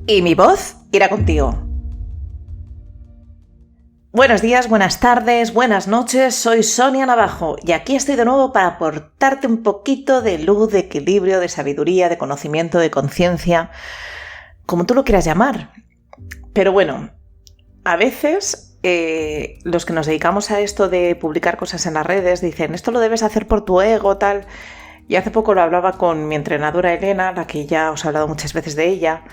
y mi voz irá contigo. Buenos días, buenas tardes, buenas noches, soy Sonia Navajo y aquí estoy de nuevo para aportarte un poquito de luz, de equilibrio, de sabiduría, de conocimiento, de conciencia, como tú lo quieras llamar. Pero bueno, a veces los que nos dedicamos a esto de publicar cosas en las redes dicen, esto lo debes hacer por tu ego, tal. Y hace poco lo hablaba con mi entrenadora Elena, la que ya os he hablado muchas veces de ella,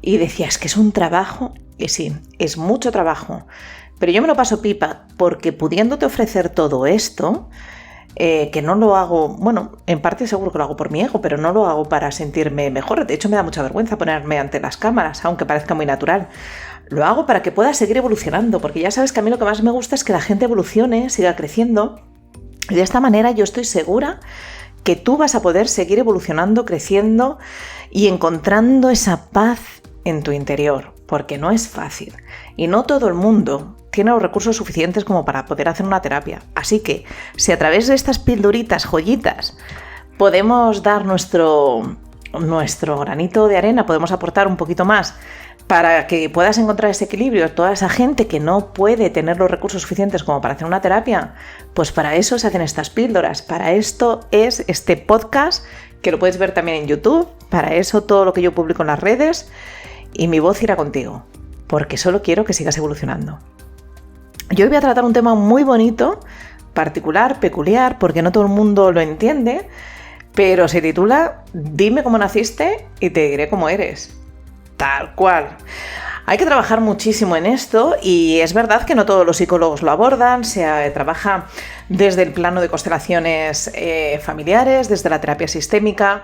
y decía, es que es un trabajo, y sí, es mucho trabajo, pero yo me lo paso pipa porque pudiéndote ofrecer todo esto, que no lo hago, bueno, en parte seguro que lo hago por mi ego, pero no lo hago para sentirme mejor. De hecho, me da mucha vergüenza ponerme ante las cámaras, aunque parezca muy natural. Lo hago para que pueda seguir evolucionando, porque ya sabes que a mí lo que más me gusta es que la gente evolucione, siga creciendo, y de esta manera yo estoy segura que tú vas a poder seguir evolucionando, creciendo y encontrando esa paz en tu interior, porque no es fácil y no todo el mundo tiene los recursos suficientes como para poder hacer una terapia. Así que si a través de estas pildoritas, joyitas, podemos dar nuestro granito de arena, podemos aportar un poquito más para que puedas encontrar ese equilibrio, toda esa gente que no puede tener los recursos suficientes como para hacer una terapia, pues para eso se hacen estas píldoras, para esto es este podcast, que lo puedes ver también en YouTube, para eso todo lo que yo publico en las redes, y mi voz irá contigo, porque solo quiero que sigas evolucionando. Yo hoy voy a tratar un tema muy bonito, particular, peculiar, porque no todo el mundo lo entiende, pero se titula Dime cómo naciste y te diré cómo eres. Tal cual. Hay que trabajar muchísimo en esto y es verdad que no todos los psicólogos lo abordan, se trabaja desde el plano de constelaciones familiares, desde la terapia sistémica,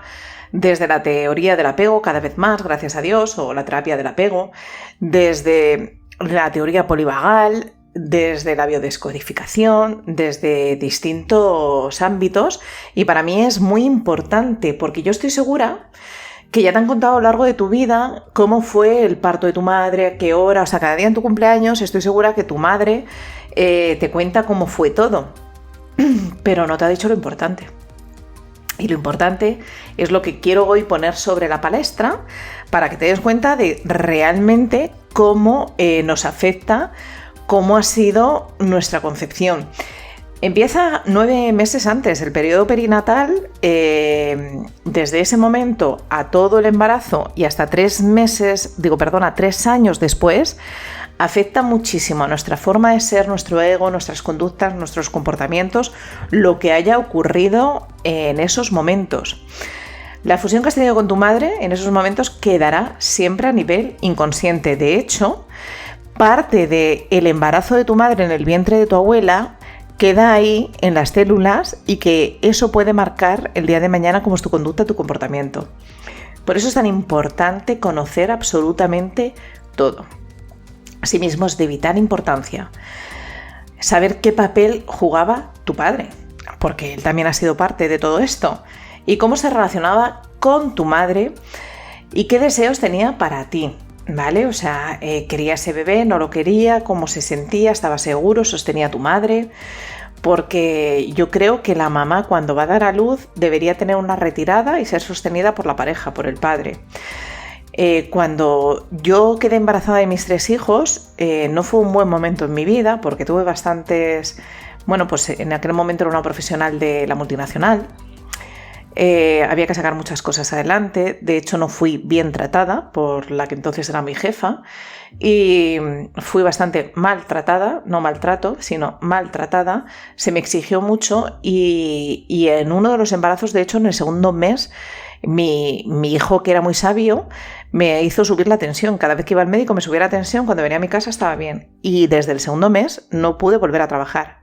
desde la teoría del apego cada vez más, gracias a Dios, o la terapia del apego, desde la teoría polivagal, desde la biodescodificación, desde distintos ámbitos, y para mí es muy importante porque yo estoy segura que ya te han contado a lo largo de tu vida cómo fue el parto de tu madre, a qué hora, o sea, cada día en tu cumpleaños estoy segura que tu madre te cuenta cómo fue todo, pero no te ha dicho lo importante. Y lo importante es lo que quiero hoy poner sobre la palestra para que te des cuenta de realmente cómo nos afecta, cómo ha sido nuestra concepción. Empieza 9 meses antes, el periodo perinatal, desde ese momento a todo el embarazo y hasta 3 años después, afecta muchísimo a nuestra forma de ser, nuestro ego, nuestras conductas, nuestros comportamientos, lo que haya ocurrido en esos momentos. La fusión que has tenido con tu madre en esos momentos quedará siempre a nivel inconsciente. De hecho, parte del embarazo de tu madre en el vientre de tu abuela queda ahí en las células y que eso puede marcar el día de mañana cómo es tu conducta, tu comportamiento. Por eso es tan importante conocer absolutamente todo. Asimismo, es de vital importancia saber qué papel jugaba tu padre, porque él también ha sido parte de todo esto, y cómo se relacionaba con tu madre y qué deseos tenía para ti, ¿vale? O sea, quería ese bebé, no lo quería, cómo se sentía, estaba seguro, sostenía a tu madre, porque yo creo que la mamá cuando va a dar a luz debería tener una retirada y ser sostenida por la pareja, por el padre. Cuando yo quedé embarazada de mis 3 hijos, no fue un buen momento en mi vida porque tuve bastantes... Bueno, pues en aquel momento era una profesional de la multinacional, había que sacar muchas cosas adelante, de hecho no fui bien tratada por la que entonces era mi jefa y fui bastante maltratada, no maltrato, sino maltratada, se me exigió mucho y en uno de los embarazos, de hecho en el segundo mes, mi hijo, que era muy sabio, me hizo subir la tensión. Cada vez que iba al médico me subía la tensión, cuando venía a mi casa estaba bien. Y desde el segundo mes no pude volver a trabajar.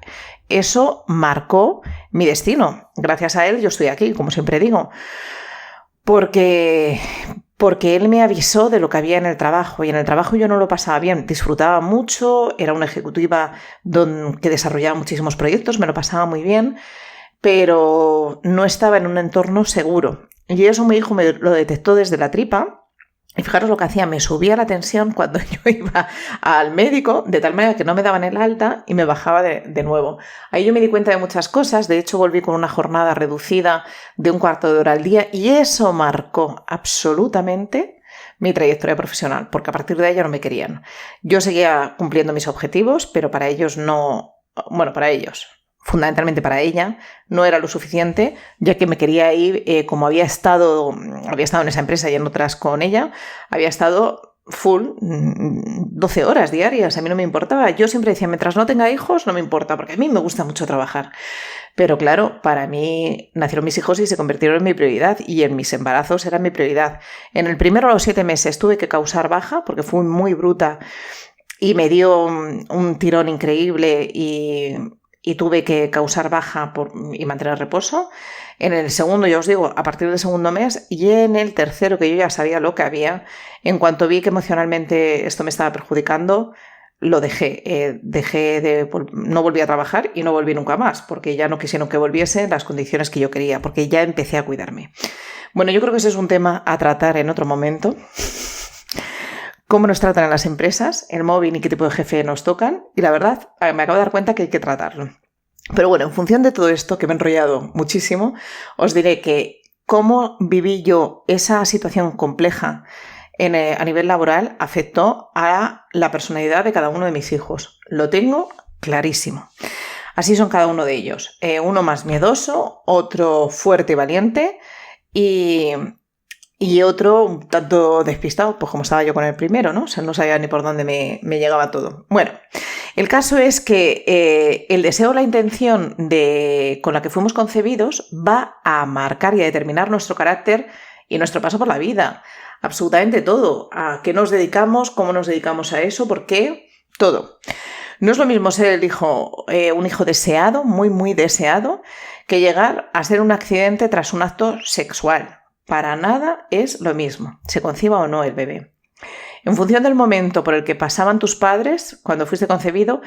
Eso marcó mi destino. Gracias a él yo estoy aquí, como siempre digo. Porque él me avisó de lo que había en el trabajo. Y en el trabajo yo no lo pasaba bien. Disfrutaba mucho, era una ejecutiva que desarrollaba muchísimos proyectos, me lo pasaba muy bien, pero no estaba en un entorno seguro. Y eso mi hijo me lo detectó desde la tripa. Y fijaros lo que hacía, me subía la tensión cuando yo iba al médico, de tal manera que no me daban el alta y me bajaba de nuevo. Ahí yo me di cuenta de muchas cosas, de hecho volví con una jornada reducida de 1/4 de hora al día y eso marcó absolutamente mi trayectoria profesional, porque a partir de ahí ya no me querían. Yo seguía cumpliendo mis objetivos, pero para ellos no, bueno, para ellos, fundamentalmente para ella, no era lo suficiente, ya que me quería ir, como había estado en esa empresa y en otras con ella, había estado full 12 horas diarias, a mí no me importaba. Yo siempre decía, mientras no tenga hijos, no me importa, porque a mí me gusta mucho trabajar. Pero claro, para mí nacieron mis hijos y se convirtieron en mi prioridad, y en mis embarazos eran mi prioridad. En el primero a los 7 meses tuve que causar baja, porque fui muy bruta y me dio un tirón increíble y tuve que causar baja y mantener reposo. En el segundo, ya os digo, a partir del segundo mes, y en el tercero, que yo ya sabía lo que había, en cuanto vi que emocionalmente esto me estaba perjudicando, lo dejé. No volví a trabajar y no volví nunca más, porque ya no quisieron que volviese en las condiciones que yo quería, porque ya empecé a cuidarme. Bueno, yo creo que ese es un tema a tratar en otro momento. Cómo nos tratan en las empresas, el móvil y qué tipo de jefe nos tocan. Y la verdad, me acabo de dar cuenta que hay que tratarlo. Pero bueno, en función de todo esto, que me he enrollado muchísimo, os diré que cómo viví yo esa situación compleja a nivel laboral afectó a la personalidad de cada uno de mis hijos. Lo tengo clarísimo. Así son cada uno de ellos. Uno más miedoso, otro fuerte y valiente y otro un tanto despistado, pues como estaba yo con el primero, ¿no? O sea, no sabía ni por dónde me llegaba todo. Bueno, el caso es que el deseo o la intención con la que fuimos concebidos va a marcar y a determinar nuestro carácter y nuestro paso por la vida. Absolutamente todo. ¿A qué nos dedicamos? ¿Cómo nos dedicamos a eso? ¿Por qué? Todo. No es lo mismo ser un hijo deseado, muy, muy deseado, que llegar a ser un accidente tras un acto sexual. Para nada es lo mismo, se conciba o no el bebé. En función del momento por el que pasaban tus padres cuando fuiste concebido,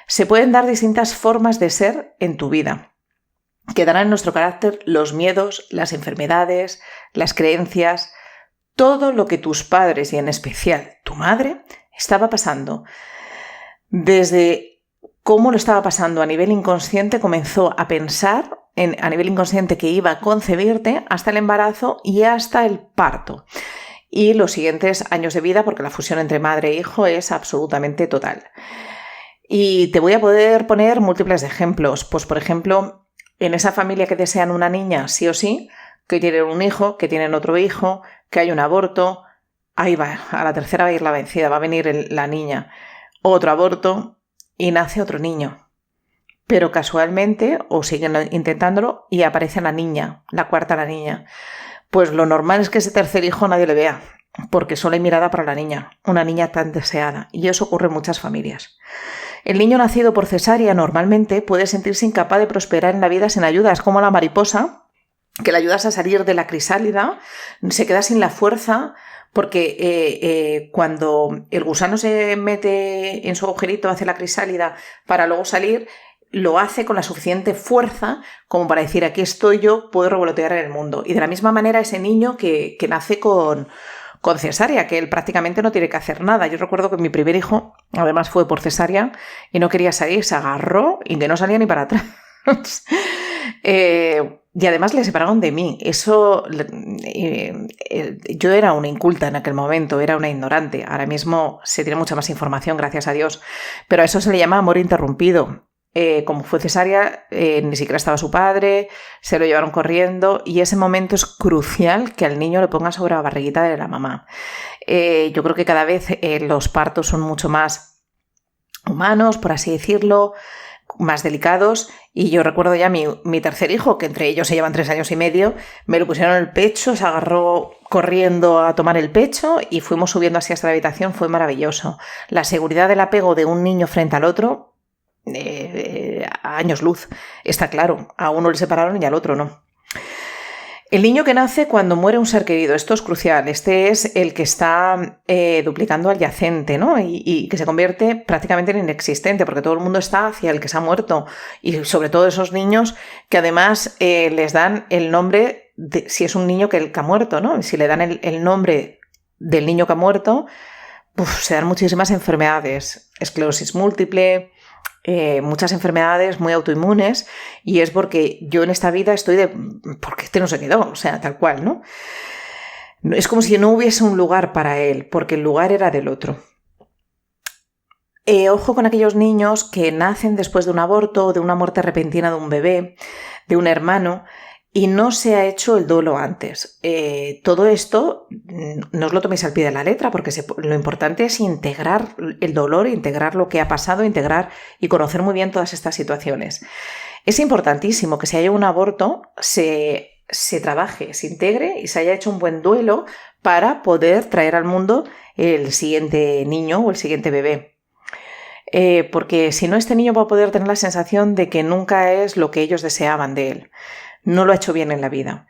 se pueden dar distintas formas de ser en tu vida. Quedarán en nuestro carácter los miedos, las enfermedades, las creencias, todo lo que tus padres y en especial tu madre estaba pasando. Desde cómo lo estaba pasando a nivel inconsciente, comenzó a pensar a nivel inconsciente que iba a concebirte hasta el embarazo y hasta el parto. Y los siguientes años de vida, porque la fusión entre madre e hijo es absolutamente total. Y te voy a poder poner múltiples ejemplos. Pues, por ejemplo, en esa familia que desean una niña sí o sí, que tienen un hijo, que tienen otro hijo, que hay un aborto, ahí va, a la tercera va a ir la vencida, va a venir la niña. Otro aborto y nace otro niño. Pero casualmente, o siguen intentándolo, y aparece la niña, la cuarta la niña. Pues lo normal es que ese tercer hijo nadie le vea, porque solo hay mirada para la niña, una niña tan deseada, y eso ocurre en muchas familias. El niño nacido por cesárea normalmente puede sentirse incapaz de prosperar en la vida sin ayuda. Es como la mariposa, que le ayudas a salir de la crisálida, se queda sin la fuerza, porque cuando el gusano se mete en su agujerito hacia la crisálida para luego salir, lo hace con la suficiente fuerza como para decir, aquí estoy yo, puedo revolotear en el mundo. Y de la misma manera ese niño que nace con cesárea, que él prácticamente no tiene que hacer nada. Yo recuerdo que mi primer hijo, además, fue por cesárea y no quería salir, se agarró y que no salía ni para atrás. Y además le separaron de mí. Eso, yo era una inculta en aquel momento, era una ignorante. Ahora mismo se tiene mucha más información, gracias a Dios. Pero a eso se le llama amor interrumpido. Como fue cesárea, ni siquiera estaba su padre, se lo llevaron corriendo y ese momento es crucial que al niño le ponga sobre la barriguita de la mamá. Yo creo que cada vez los partos son mucho más humanos, por así decirlo, más delicados, y yo recuerdo ya mi tercer hijo, que entre ellos se llevan 3 años y medio, me lo pusieron en el pecho, se agarró corriendo a tomar el pecho y fuimos subiendo así hasta la habitación. Fue maravilloso. La seguridad del apego de un niño frente al otro, a años luz, está claro. A uno le separaron y al otro no. El niño que nace cuando muere un ser querido, esto es crucial. Este es el que está duplicando al yacente, ¿no? Y que se convierte prácticamente en inexistente, porque todo el mundo está hacia el que se ha muerto. Y sobre todo esos niños que además les dan el nombre, si es un niño que ha muerto, ¿no? Si le dan el nombre del niño que ha muerto, se dan muchísimas enfermedades. Esclerosis múltiple, muchas enfermedades muy autoinmunes, y es porque yo en esta vida estoy porque este no se quedó, o sea, tal cual, ¿no? Es como si no hubiese un lugar para él, porque el lugar era del otro. Ojo con aquellos niños que nacen después de un aborto o de una muerte repentina de un bebé, de un hermano, y no se ha hecho el duelo antes. Todo esto no os lo toméis al pie de la letra, porque lo importante es integrar el dolor, integrar lo que ha pasado, integrar y conocer muy bien todas estas situaciones. Es importantísimo que si haya un aborto se trabaje, se integre y se haya hecho un buen duelo para poder traer al mundo el siguiente niño o el siguiente bebé. Porque si no, este niño va a poder tener la sensación de que nunca es lo que ellos deseaban de él. No lo ha hecho bien en la vida.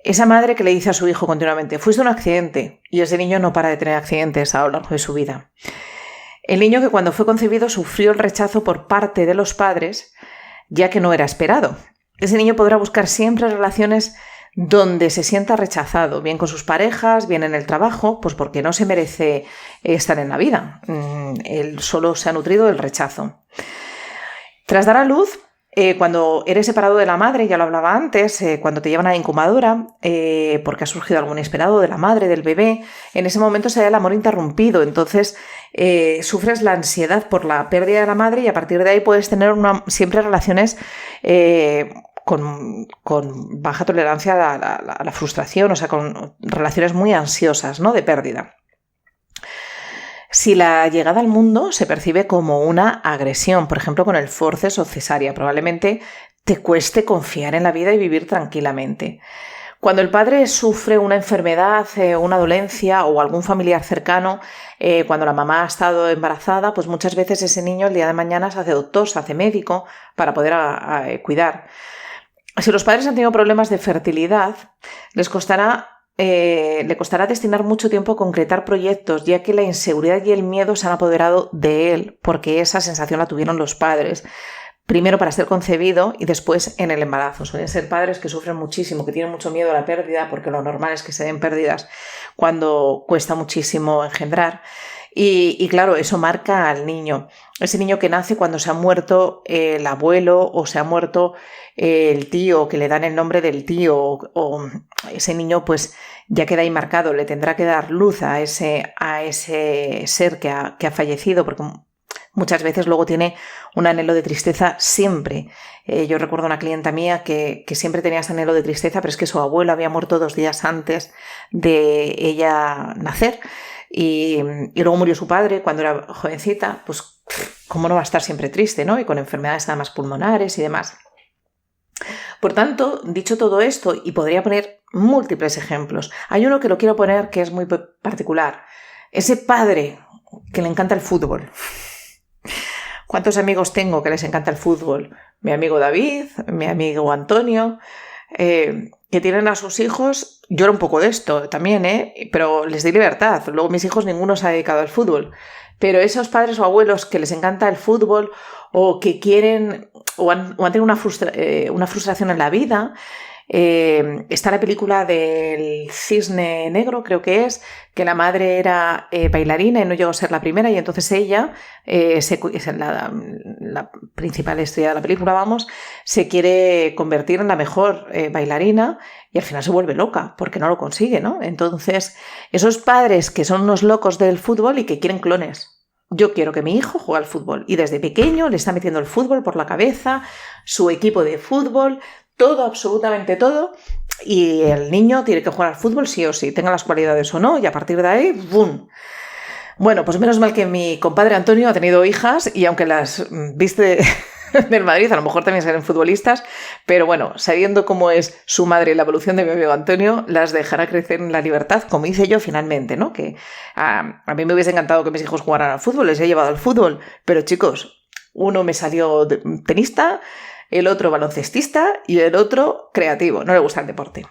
Esa madre que le dice a su hijo continuamente, fuiste un accidente, y ese niño no para de tener accidentes a lo largo de su vida. El niño que cuando fue concebido sufrió el rechazo por parte de los padres, ya que no era esperado. Ese niño podrá buscar siempre relaciones donde se sienta rechazado, bien con sus parejas, bien en el trabajo, pues porque no se merece estar en la vida. Él solo se ha nutrido del rechazo. Tras dar a luz, cuando eres separado de la madre, ya lo hablaba antes, cuando te llevan a la incubadora, porque ha surgido algo inesperado de la madre, del bebé, en ese momento se da el amor interrumpido, entonces sufres la ansiedad por la pérdida de la madre y a partir de ahí puedes tener siempre relaciones con baja tolerancia a la frustración, o sea, con relaciones muy ansiosas, ¿no?, de pérdida. Si la llegada al mundo se percibe como una agresión, por ejemplo con el forceps o cesárea, probablemente te cueste confiar en la vida y vivir tranquilamente. Cuando el padre sufre una enfermedad, una dolencia o algún familiar cercano, cuando la mamá ha estado embarazada, pues muchas veces ese niño el día de mañana se hace doctor, se hace médico para poder cuidar. Si los padres han tenido problemas de fertilidad, le costará destinar mucho tiempo a concretar proyectos, ya que la inseguridad y el miedo se han apoderado de él, porque esa sensación la tuvieron los padres. Primero para ser concebido y después en el embarazo. Suelen ser padres que sufren muchísimo, que tienen mucho miedo a la pérdida, porque lo normal es que se den pérdidas cuando cuesta muchísimo engendrar. Y claro, eso marca al niño. Ese niño que nace cuando se ha muerto el abuelo o se ha muerto el tío, que le dan el nombre del tío, o ese niño pues ya queda ahí marcado, le tendrá que dar luz a ese ser que ha fallecido, porque muchas veces luego tiene un anhelo de tristeza siempre. Yo recuerdo una clienta mía que siempre tenía ese anhelo de tristeza, pero es que su abuelo había muerto 2 días antes de ella nacer. Y luego murió su padre cuando era jovencita, pues cómo no va a estar siempre triste, ¿no? Y con enfermedades además pulmonares y demás. Por tanto, dicho todo esto, y podría poner múltiples ejemplos, hay uno que lo quiero poner que es muy particular. Ese padre que le encanta el fútbol. ¿Cuántos amigos tengo que les encanta el fútbol? Mi amigo David, mi amigo Antonio, que tienen a sus hijos. Yo era un poco de esto también, pero les di libertad. Luego mis hijos ninguno se ha dedicado al fútbol. Pero esos padres o abuelos que les encanta el fútbol o que quieren o han tenido una frustración en la vida. Está la película del Cisne Negro, creo que es, que la madre era bailarina y no llegó a ser la primera, y entonces ella, la principal estrella de la película, vamos, se quiere convertir en la mejor bailarina y al final se vuelve loca porque no lo consigue, ¿no? Entonces, esos padres que son unos locos del fútbol y que quieren clones. Yo quiero que mi hijo juegue al fútbol y desde pequeño le está metiendo el fútbol por la cabeza, su equipo de fútbol, todo, absolutamente todo, y el niño tiene que jugar al fútbol sí o sí, tenga las cualidades o no, y a partir de ahí, ¡bum! Bueno, pues menos mal que mi compadre Antonio ha tenido hijas y aunque las viste del Madrid, a lo mejor también serán futbolistas, pero bueno, sabiendo cómo es su madre y la evolución de mi amigo Antonio, las dejará crecer en la libertad, como hice yo finalmente, ¿no? Que a mí me hubiese encantado que mis hijos jugaran al fútbol, les he llevado al fútbol, pero chicos, uno me salió tenista, el otro baloncestista y el otro creativo, no le gusta el deporte.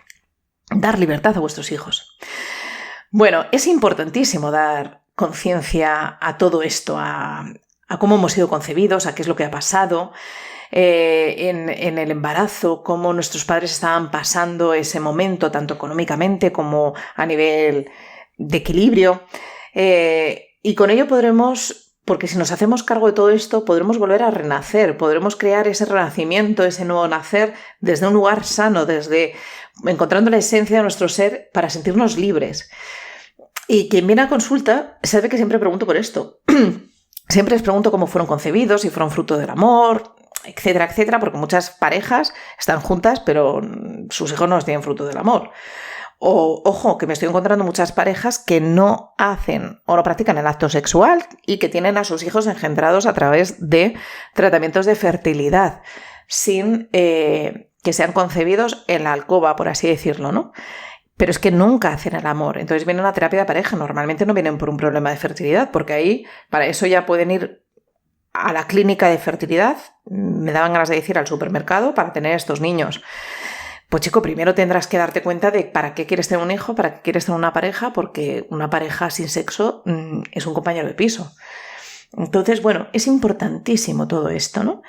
Dar libertad a vuestros hijos. Bueno, es importantísimo dar conciencia a todo esto, a cómo hemos sido concebidos, a qué es lo que ha pasado en el embarazo, cómo nuestros padres estaban pasando ese momento, tanto económicamente como a nivel de equilibrio. Y con ello podremos, porque si nos hacemos cargo de todo esto, podremos volver a renacer, podremos crear ese renacimiento, ese nuevo nacer desde un lugar sano, desde encontrando la esencia de nuestro ser para sentirnos libres. Y quien viene a consulta sabe que siempre pregunto por esto. Siempre les pregunto cómo fueron concebidos, si fueron fruto del amor, etcétera, etcétera, porque muchas parejas están juntas, pero sus hijos no tienen fruto del amor. O, ojo, que me estoy encontrando muchas parejas que no hacen o no practican el acto sexual y que tienen a sus hijos engendrados a través de tratamientos de fertilidad, sin que sean concebidos en la alcoba, por así decirlo, ¿no? Pero es que nunca hacen el amor. Entonces vienen a una terapia de pareja. Normalmente no vienen por un problema de fertilidad, porque ahí para eso ya pueden ir a la clínica de fertilidad, me daban ganas de decir al supermercado, para tener estos niños. Pues chico, primero tendrás que darte cuenta de para qué quieres tener un hijo, para qué quieres tener una pareja, porque una pareja sin sexo es un compañero de piso. Entonces, bueno, es importantísimo todo esto, ¿no?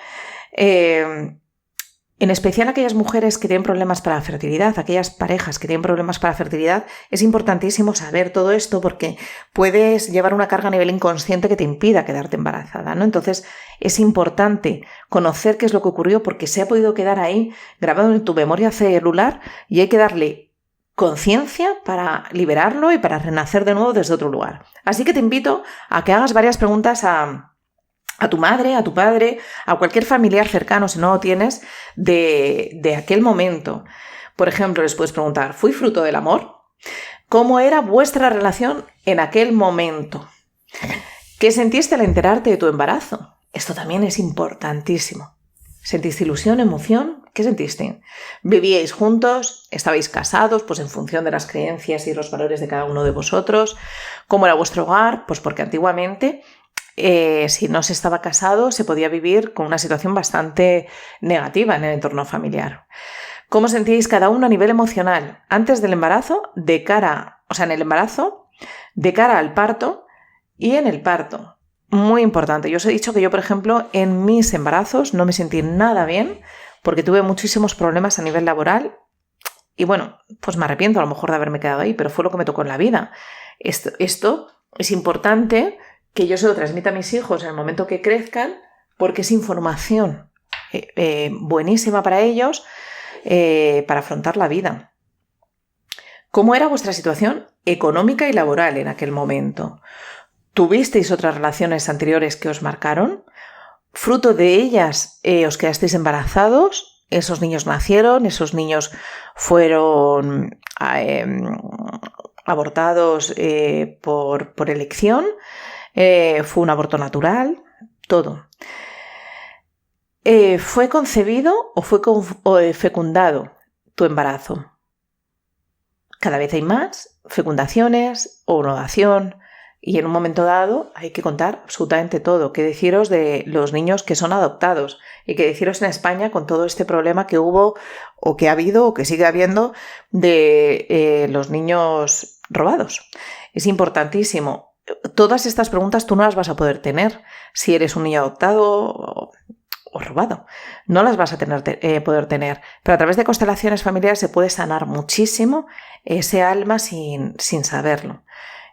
En especial aquellas mujeres que tienen problemas para la fertilidad, aquellas parejas que tienen problemas para la fertilidad, es importantísimo saber todo esto porque puedes llevar una carga a nivel inconsciente que te impida quedarte embarazada, ¿no? Entonces es importante conocer qué es lo que ocurrió porque se ha podido quedar ahí grabado en tu memoria celular y hay que darle conciencia para liberarlo y para renacer de nuevo desde otro lugar. Así que te invito a que hagas varias preguntas a tu madre, a tu padre, a cualquier familiar cercano, si no lo tienes, de aquel momento. Por ejemplo, les puedes preguntar, ¿fui fruto del amor? ¿Cómo era vuestra relación en aquel momento? ¿Qué sentiste al enterarte de tu embarazo? Esto también es importantísimo. ¿Sentiste ilusión, emoción? ¿Qué sentiste? ¿Vivíais juntos? ¿Estabais casados? Pues en función de las creencias y los valores de cada uno de vosotros. ¿Cómo era vuestro hogar? Pues porque antiguamente si no se estaba casado, se podía vivir con una situación bastante negativa en el entorno familiar. ¿Cómo sentíais cada uno a nivel emocional antes del embarazo, en el embarazo, de cara al parto y en el parto? Muy importante. Yo os he dicho que yo, por ejemplo, en mis embarazos no me sentí nada bien porque tuve muchísimos problemas a nivel laboral y bueno, pues me arrepiento a lo mejor de haberme quedado ahí, pero fue lo que me tocó en la vida. Esto es importante que yo se lo transmita a mis hijos en el momento que crezcan, porque es información buenísima para ellos para afrontar la vida. ¿Cómo era vuestra situación económica y laboral en aquel momento? ¿Tuvisteis otras relaciones anteriores que os marcaron? ¿Fruto de ellas os quedasteis embarazados? ¿Esos niños nacieron? ¿Esos niños fueron abortados por elección? ¿Fue un aborto natural? Todo. ¿Fue concebido o fue fecundado tu embarazo? Cada vez hay más fecundaciones o ovodación y en un momento dado hay que contar absolutamente todo. ¿Qué deciros de los niños que son adoptados? Y qué deciros en España con todo este problema que hubo o que ha habido o que sigue habiendo de los niños robados. Es importantísimo. Todas estas preguntas tú no las vas a poder tener si eres un niño adoptado o robado. No las vas a poder tener. Pero a través de constelaciones familiares se puede sanar muchísimo ese alma sin saberlo.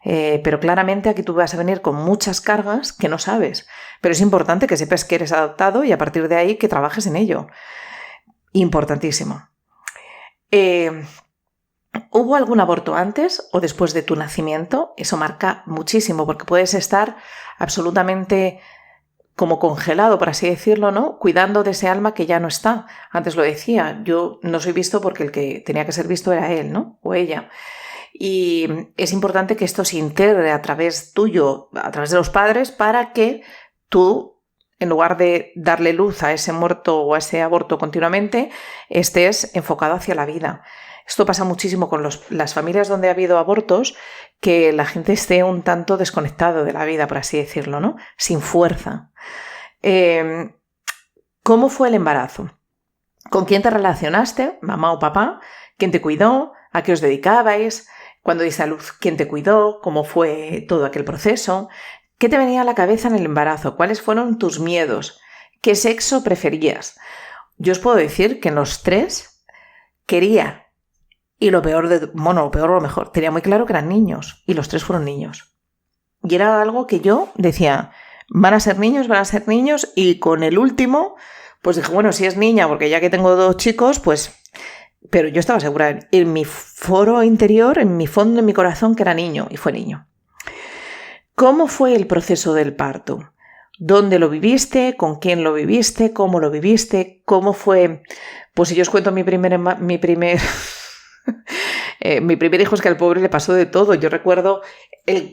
Pero claramente aquí tú vas a venir con muchas cargas que no sabes. Pero es importante que sepas que eres adoptado y a partir de ahí que trabajes en ello. Importantísimo. ¿Hubo algún aborto antes o después de tu nacimiento? Eso marca muchísimo porque puedes estar absolutamente como congelado, por así decirlo, ¿no? Cuidando de ese alma que ya no está. Antes lo decía, yo no soy visto porque el que tenía que ser visto era él, ¿no? O ella. Y es importante que esto se integre a través tuyo, a través de los padres, para que tú, en lugar de darle luz a ese muerto o a ese aborto continuamente, estés enfocado hacia la vida. Esto pasa muchísimo con las familias donde ha habido abortos, que la gente esté un tanto desconectado de la vida, por así decirlo, ¿no? Sin fuerza. ¿Cómo fue el embarazo? ¿Con quién te relacionaste? ¿Mamá o papá? ¿Quién te cuidó? ¿A qué os dedicabais? ¿Cuándo diste a luz? ¿Quién te cuidó? ¿Cómo fue todo aquel proceso? ¿Qué te venía a la cabeza en el embarazo? ¿Cuáles fueron tus miedos? ¿Qué sexo preferías? Yo os puedo decir que en los 3 quería. Y lo peor o lo mejor, tenía muy claro que eran niños, y los 3 fueron niños. Y era algo que yo decía, van a ser niños, y con el último, pues dije, bueno, si es niña, porque ya que tengo 2 chicos, pues pero yo estaba segura en mi foro interior, en mi fondo, en mi corazón, que era niño, y fue niño. ¿Cómo fue el proceso del parto? ¿Dónde lo viviste? ¿Con quién lo viviste? ¿Cómo lo viviste? ¿Cómo fue? Pues si yo os cuento mi primer hijo, es que al pobre le pasó de todo. Yo recuerdo,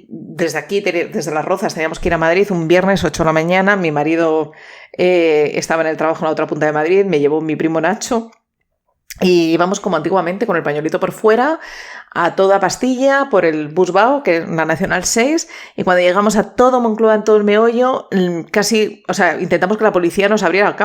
desde aquí, desde Las Rozas, teníamos que ir a Madrid un viernes 8 de la mañana. Mi marido estaba en el trabajo en la otra punta de Madrid, me llevó mi primo Nacho y íbamos como antiguamente con el pañuelito por fuera, a toda pastilla, por el Busbao, que es la Nacional 6, y cuando llegamos a todo Moncloa, en todo el meollo, casi, o sea, intentamos que la policía nos abriera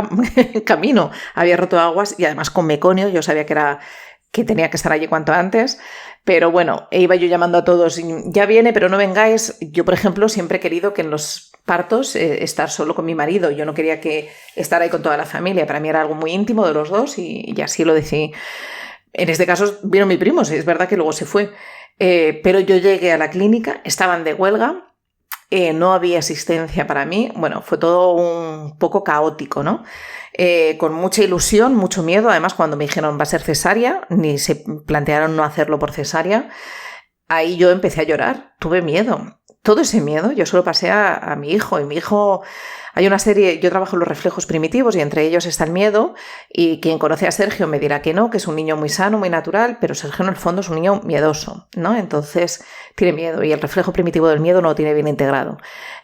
camino. Había roto aguas y además con meconio, yo sabía que tenía que estar allí cuanto antes, pero bueno, iba yo llamando a todos, ya viene, pero no vengáis. Yo, por ejemplo, siempre he querido que en los partos estar solo con mi marido, yo no quería que estar ahí con toda la familia, para mí era algo muy íntimo de los dos y así lo decidí. En este caso vino mi primo, sí, es verdad que luego se fue, pero yo llegué a la clínica, estaban de huelga, no había asistencia para mí, bueno, fue todo un poco caótico, ¿no? Con mucha ilusión, mucho miedo. Además, cuando me dijeron va a ser cesárea, ni se plantearon no hacerlo por cesárea, ahí yo empecé a llorar, tuve miedo. Todo ese miedo yo solo pasé a mi hijo, y mi hijo, hay una serie, yo trabajo en los reflejos primitivos y entre ellos está el miedo, y quien conoce a Sergio me dirá que no, que es un niño muy sano, muy natural, pero Sergio en el fondo es un niño miedoso, ¿no? Entonces tiene miedo y el reflejo primitivo del miedo no lo tiene bien integrado.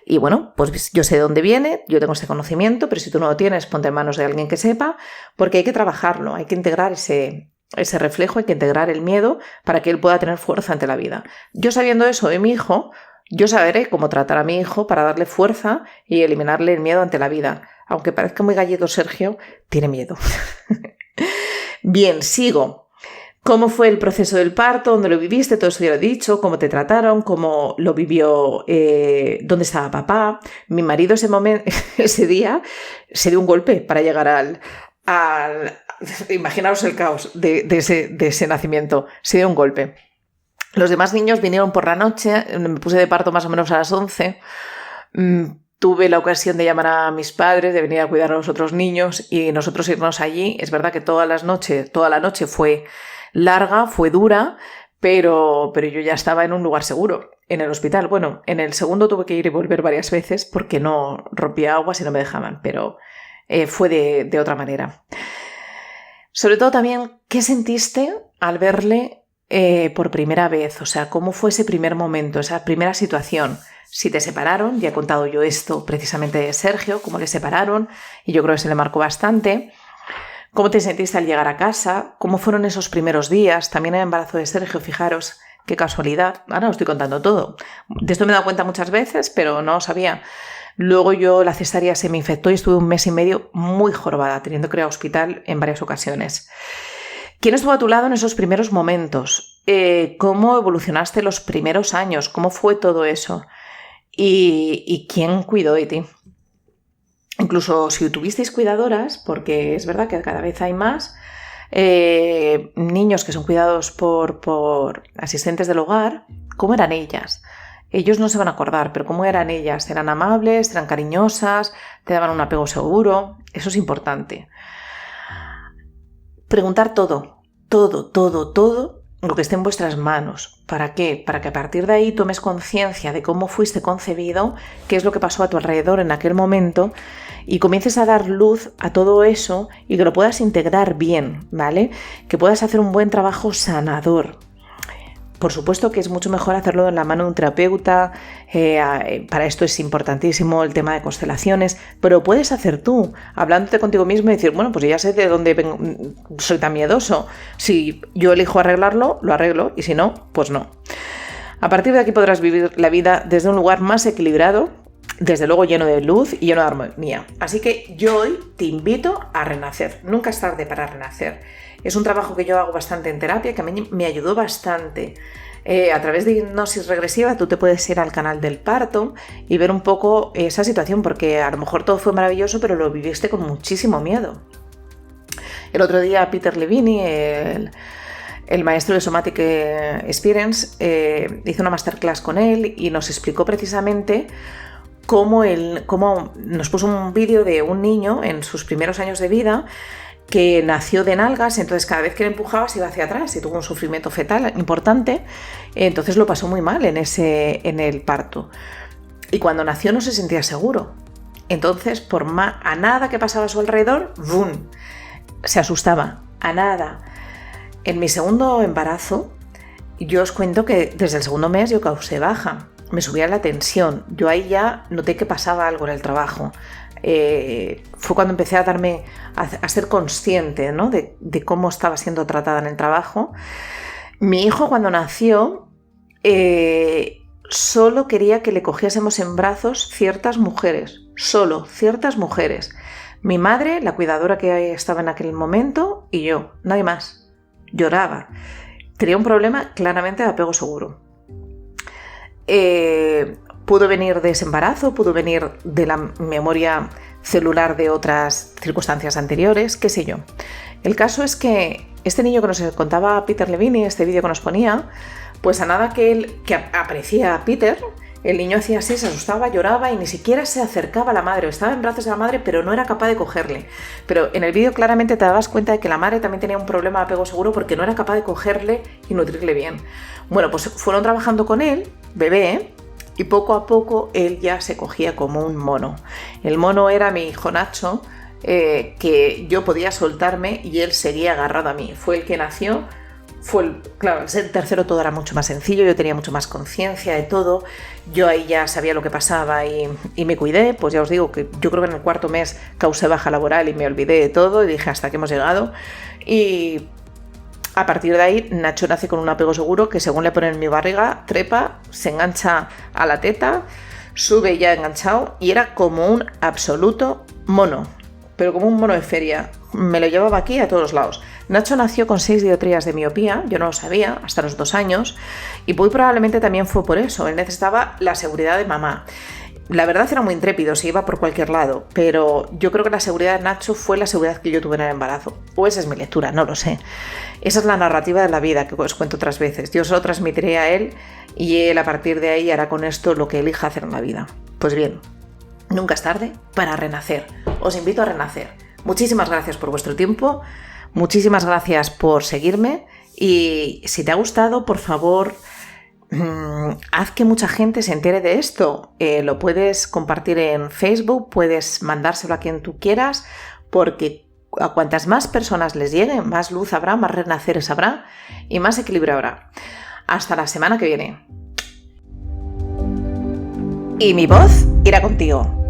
Y bueno, pues yo sé de dónde viene, yo tengo este conocimiento, pero si tú no lo tienes, ponte en manos de alguien que sepa, porque hay que trabajarlo, hay que integrar ese reflejo, hay que integrar el miedo para que él pueda tener fuerza ante la vida. Yo sabiendo eso de mi hijo, yo saberé cómo tratar a mi hijo para darle fuerza y eliminarle el miedo ante la vida. Aunque parezca muy gallego Sergio, tiene miedo. Bien, sigo. ¿Cómo fue el proceso del parto? ¿Dónde lo viviste? Todo eso ya lo he dicho. ¿Cómo te trataron? ¿Cómo lo vivió? ¿Dónde estaba papá? Mi marido ese día se dio un golpe para llegar al imaginaos el caos de ese nacimiento. Se dio un golpe. Los demás niños vinieron por la noche, me puse de parto más o menos a las 11. Tuve la ocasión de llamar a mis padres, de venir a cuidar a los otros niños y nosotros irnos allí. Es verdad que toda la noche fue larga, fue dura, pero yo ya estaba en un lugar seguro, en el hospital. Bueno, en el segundo tuve que ir y volver varias veces porque no rompía aguas y no me dejaban, pero fue de otra manera. Sobre todo también, ¿qué sentiste al verle por primera vez? O sea, ¿cómo fue ese primer momento, esa primera situación? Si te separaron, ya he contado yo esto precisamente de Sergio, cómo le separaron, y yo creo que se le marcó bastante. ¿Cómo te sentiste al llegar a casa? ¿Cómo fueron esos primeros días? También el embarazo de Sergio, fijaros, qué casualidad. Ahora os estoy contando todo. De esto me he dado cuenta muchas veces, pero no sabía. Luego la cesárea se me infectó y estuve 1 mes y medio muy jorobada, teniendo que ir a hospital en varias ocasiones. ¿Quién estuvo a tu lado en esos primeros momentos? ¿Cómo evolucionaste los primeros años? ¿Cómo fue todo eso? ¿Y quién cuidó de ti? Incluso si tuvisteis cuidadoras, porque es verdad que cada vez hay más niños que son cuidados por asistentes del hogar, ¿cómo eran ellas? Ellos no se van a acordar, pero ¿cómo eran ellas? ¿Eran amables? ¿Eran cariñosas? ¿Te daban un apego seguro? Eso es importante. Preguntar todo lo que esté en vuestras manos. ¿Para qué? Para que a partir de ahí tomes conciencia de cómo fuiste concebido, qué es lo que pasó a tu alrededor en aquel momento y comiences a dar luz a todo eso y que lo puedas integrar bien, ¿vale? Que puedas hacer un buen trabajo sanador. Por supuesto que es mucho mejor hacerlo en la mano de un terapeuta, para esto es importantísimo el tema de constelaciones, pero puedes hacer tú, hablándote contigo mismo y decir, bueno, pues ya sé de dónde soy tan miedoso. Si yo elijo arreglarlo, lo arreglo, y si no, pues no. A partir de aquí podrás vivir la vida desde un lugar más equilibrado, desde luego lleno de luz y lleno de armonía. Así que yo hoy te invito a renacer. Nunca es tarde para renacer. Es un trabajo que yo hago bastante en terapia, que a mí me ayudó bastante. A través de hipnosis regresiva tú te puedes ir al canal del parto y ver un poco esa situación, porque a lo mejor todo fue maravilloso, pero lo viviste con muchísimo miedo. El otro día Peter Levine, el maestro de Somatic Experience, hizo una masterclass con él y nos explicó precisamente cómo nos puso un vídeo de un niño en sus primeros años de vida que nació de nalgas, entonces cada vez que le empujaba se iba hacia atrás y tuvo un sufrimiento fetal importante, entonces lo pasó muy mal en el parto. Y cuando nació no se sentía seguro. Entonces, a nada que pasaba a su alrededor, ¡bum!, se asustaba, a nada. En mi segundo embarazo, yo os cuento que desde el segundo mes yo causé baja, me subía la tensión, yo ahí ya noté que pasaba algo en el trabajo. Fue cuando empecé a ser consciente, ¿no?, de cómo estaba siendo tratada en el trabajo. Mi hijo, cuando nació, solo quería que le cogiésemos en brazos ciertas mujeres, solo ciertas mujeres. Mi madre, la cuidadora que estaba en aquel momento, y yo, nadie más. Lloraba. Tenía un problema claramente de apego seguro. Pudo venir de ese embarazo, pudo venir de la memoria celular de otras circunstancias anteriores, qué sé yo. El caso es que este niño que nos contaba Peter Levine, este vídeo que nos ponía, pues a nada que aparecía a Peter, el niño hacía así, se asustaba, lloraba y ni siquiera se acercaba a la madre. Estaba en brazos de la madre, pero no era capaz de cogerle. Pero en el vídeo claramente te dabas cuenta de que la madre también tenía un problema de apego seguro porque no era capaz de cogerle y nutrirle bien. Bueno, pues fueron trabajando con él, bebé, y poco a poco él ya se cogía como un mono. El mono era mi hijo Nacho, que yo podía soltarme y él seguía agarrado a mí. Fue el que nació. Claro, al ser tercero todo era mucho más sencillo, yo tenía mucho más conciencia de todo, yo ahí ya sabía lo que pasaba y me cuidé. Pues ya os digo que yo creo que en el cuarto mes causé baja laboral y me olvidé de todo y dije hasta que hemos llegado. Y a partir de ahí Nacho nace con un apego seguro que según le ponen en mi barriga, trepa, se engancha a la teta, sube ya enganchado y era como un absoluto mono, pero como un mono de feria. Me lo llevaba aquí a todos lados. Nacho nació con 6 dioptrías de miopía, yo no lo sabía, hasta los 2 años, y muy probablemente también fue por eso, él necesitaba la seguridad de mamá. La verdad era muy intrépido, se iba por cualquier lado, pero yo creo que la seguridad de Nacho fue la seguridad que yo tuve en el embarazo. O esa es mi lectura, no lo sé. Esa es la narrativa de la vida que os cuento otras veces. Yo se lo transmitiré a él y él a partir de ahí hará con esto lo que elija hacer en la vida. Pues bien, nunca es tarde para renacer. Os invito a renacer. Muchísimas gracias por vuestro tiempo, muchísimas gracias por seguirme y si te ha gustado, por favor, haz que mucha gente se entere de esto. Lo puedes compartir en Facebook, puedes mandárselo a quien tú quieras, porque a cuantas más personas les llegue, más luz habrá, más renaceres habrá y más equilibrio habrá. Hasta la semana que viene. Y mi voz irá contigo.